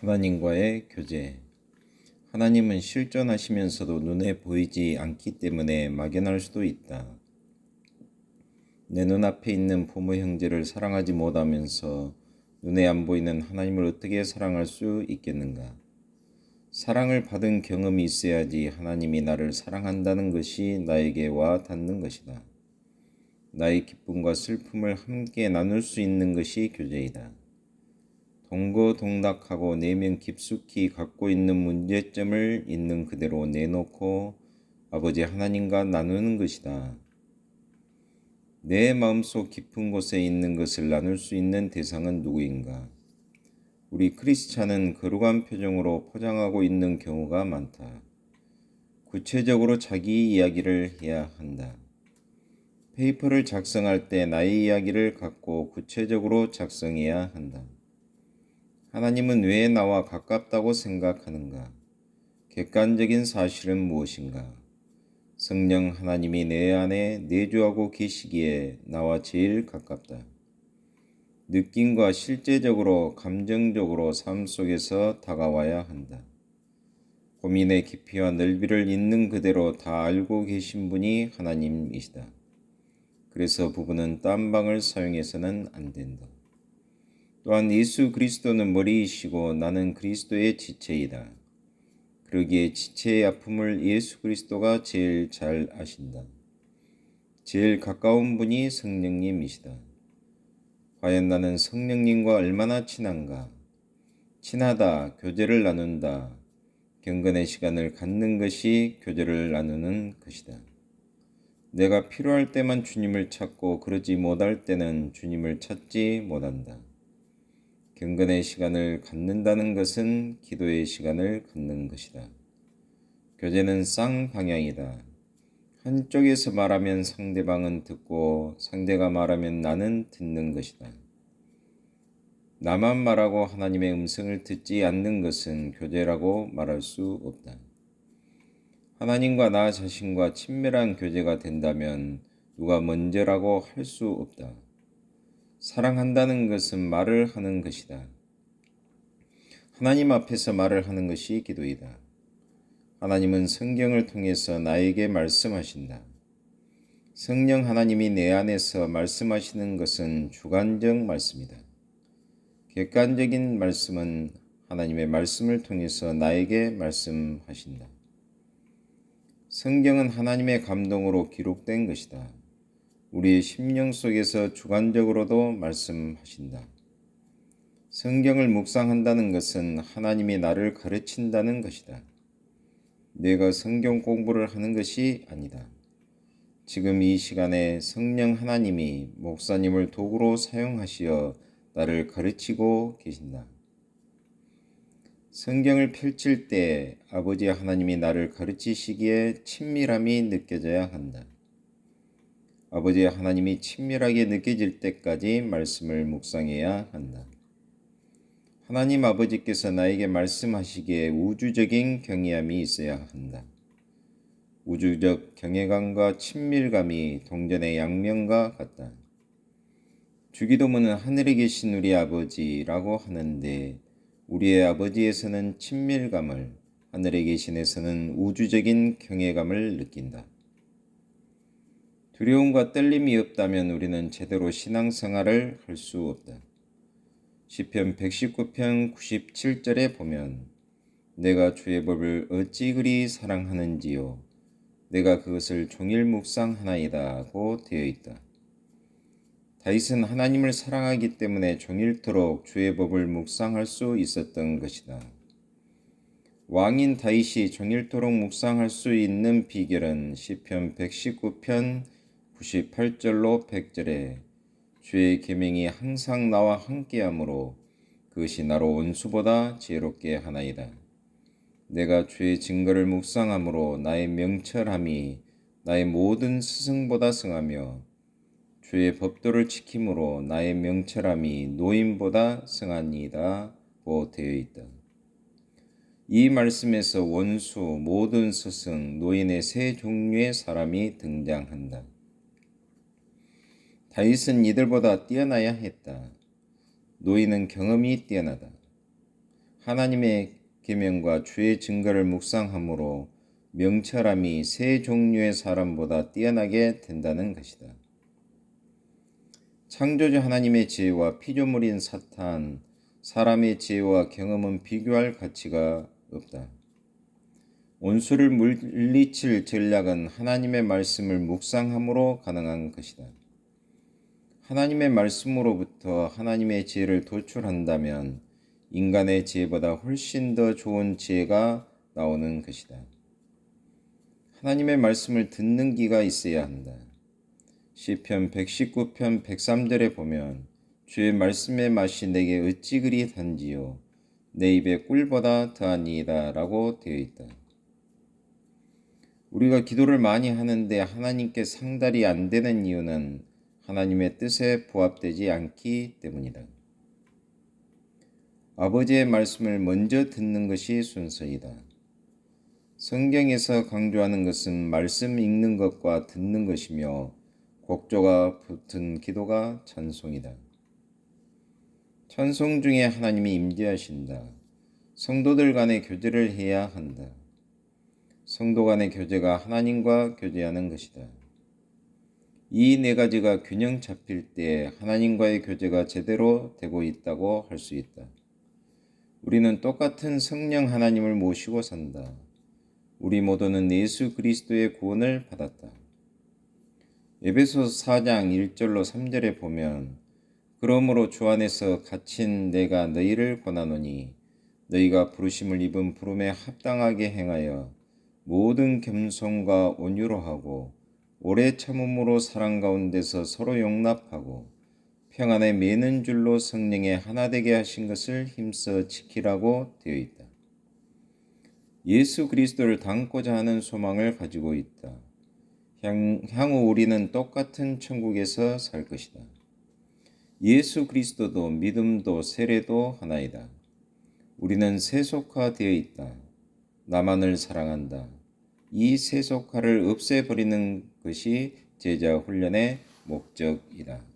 하나님과의 교제. 하나님은 실존하시면서도 눈에 보이지 않기 때문에 막연할 수도 있다. 내 눈앞에 있는 부모 형제를 사랑하지 못하면서 눈에 안 보이는 하나님을 어떻게 사랑할 수 있겠는가? 사랑을 받은 경험이 있어야지 하나님이 나를 사랑한다는 것이 나에게 와 닿는 것이다. 나의 기쁨과 슬픔을 함께 나눌 수 있는 것이 교제이다. 동고동락하고 내면 깊숙이 갖고 있는 문제점을 있는 그대로 내놓고 아버지 하나님과 나누는 것이다. 내 마음속 깊은 곳에 있는 것을 나눌 수 있는 대상은 누구인가? 우리 크리스찬은 거룩한 표정으로 포장하고 있는 경우가 많다. 구체적으로 자기 이야기를 해야 한다. 페이퍼를 작성할 때 나의 이야기를 갖고 구체적으로 작성해야 한다. 하나님은 왜 나와 가깝다고 생각하는가? 객관적인 사실은 무엇인가? 성령 하나님이 내 안에 내주하고 계시기에 나와 제일 가깝다. 느낌과 실제적으로 감정적으로 삶 속에서 다가와야 한다. 고민의 깊이와 넓이를 있는 그대로 다 알고 계신 분이 하나님이시다. 그래서 부부는 딴 방을 사용해서는 안 된다. 또한 예수 그리스도는 머리이시고 나는 그리스도의 지체이다. 그러기에 지체의 아픔을 예수 그리스도가 제일 잘 아신다. 제일 가까운 분이 성령님이시다. 과연 나는 성령님과 얼마나 친한가? 친하다, 교제를 나눈다. 경건의 시간을 갖는 것이 교제를 나누는 것이다. 내가 필요할 때만 주님을 찾고 그러지 못할 때는 주님을 찾지 못한다. 경건의 시간을 갖는다는 것은 기도의 시간을 갖는 것이다. 교제는 쌍방향이다. 한쪽에서 말하면 상대방은 듣고 상대가 말하면 나는 듣는 것이다. 나만 말하고 하나님의 음성을 듣지 않는 것은 교제라고 말할 수 없다. 하나님과 나 자신과 친밀한 교제가 된다면 누가 먼저라고 할 수 없다. 사랑한다는 것은 말을 하는 것이다. 하나님 앞에서 말을 하는 것이 기도이다. 하나님은 성경을 통해서 나에게 말씀하신다. 성령 하나님이 내 안에서 말씀하시는 것은 주관적 말씀이다. 객관적인 말씀은 하나님의 말씀을 통해서 나에게 말씀하신다. 성경은 하나님의 감동으로 기록된 것이다. 우리의 심령 속에서 주관적으로도 말씀하신다. 성경을 묵상한다는 것은 하나님이 나를 가르친다는 것이다. 내가 성경 공부를 하는 것이 아니다. 지금 이 시간에 성령 하나님이 목사님을 도구로 사용하시어 나를 가르치고 계신다. 성경을 펼칠 때 아버지 하나님이 나를 가르치시기에 친밀함이 느껴져야 한다. 아버지 하나님이 친밀하게 느껴질 때까지 말씀을 묵상해야 한다. 하나님 아버지께서 나에게 말씀하시기에 우주적인 경외함이 있어야 한다. 우주적 경외감과 친밀감이 동전의 양면과 같다. 주기도문은 하늘에 계신 우리 아버지라고 하는데 우리의 아버지에서는 친밀감을, 하늘에 계신에서는 우주적인 경외감을 느낀다. 두려움과 떨림이 없다면 우리는 제대로 신앙생활을 할 수 없다. 시편 119편 97절에 보면 내가 주의 법을 어찌 그리 사랑하는지요 내가 그것을 종일 묵상하나이다고 되어 있다. 다윗은 하나님을 사랑하기 때문에 종일토록 주의 법을 묵상할 수 있었던 것이다. 왕인 다윗이 종일토록 묵상할 수 있는 비결은 시편 119편 98절로 100절에 주의 계명이 항상 나와 함께하므로 그것이 나로 원수보다 지혜롭게 하나이다. 내가 주의 증거를 묵상함으로 나의 명철함이 나의 모든 스승보다 승하며 주의 법도를 지킴으로 나의 명철함이 노인보다 승하니이다 고 되어 있다. 이 말씀에서 원수, 모든 스승, 노인의 세 종류의 사람이 등장한다. 다윗은 이들보다 뛰어나야 했다. 노인은 경험이 뛰어나다. 하나님의 계명과 주의 증거를 묵상함으로 명철함이 세 종류의 사람보다 뛰어나게 된다는 것이다. 창조주 하나님의 지혜와 피조물인 사탄, 사람의 지혜와 경험은 비교할 가치가 없다. 온수를 물리칠 전략은 하나님의 말씀을 묵상함으로 가능한 것이다. 하나님의 말씀으로부터 하나님의 지혜를 도출한다면 인간의 지혜보다 훨씬 더 좋은 지혜가 나오는 것이다. 하나님의 말씀을 듣는 귀가 있어야 한다. 시편 119편 103절에 보면 주의 말씀의 맛이 내게 어찌 그리 단지요 내 입에 꿀보다 더하니이다 라고 되어 있다. 우리가 기도를 많이 하는데 하나님께 상달이 안 되는 이유는 하나님의 뜻에 부합되지 않기 때문이다. 아버지의 말씀을 먼저 듣는 것이 순서이다. 성경에서 강조하는 것은 말씀 읽는 것과 듣는 것이며 곡조가 붙은 기도가 찬송이다. 찬송 중에 하나님이 임재하신다. 성도들 간의 교제를 해야 한다. 성도 간의 교제가 하나님과 교제하는 것이다. 이 네 가지가 균형 잡힐 때 하나님과의 교제가 제대로 되고 있다고 할 수 있다. 우리는 똑같은 성령 하나님을 모시고 산다. 우리 모두는 예수 그리스도의 구원을 받았다. 에베소서 4장 1절로 3절에 보면 그러므로 주 안에서 갇힌 내가 너희를 권하노니 너희가 부르심을 입은 부름에 합당하게 행하여 모든 겸손과 온유로 하고 오래 참음으로 사랑 가운데서 서로 용납하고 평안에 매는 줄로 성령의 하나 되게 하신 것을 힘써 지키라고 되어 있다. 예수 그리스도를 닮고자 하는 소망을 가지고 있다. 향후 우리는 똑같은 천국에서 살 것이다. 예수 그리스도도 믿음도 세례도 하나이다. 우리는 세속화되어 있다. 나만을 사랑한다. 이 세속화를 없애버리는 것이 제자 훈련의 목적이다.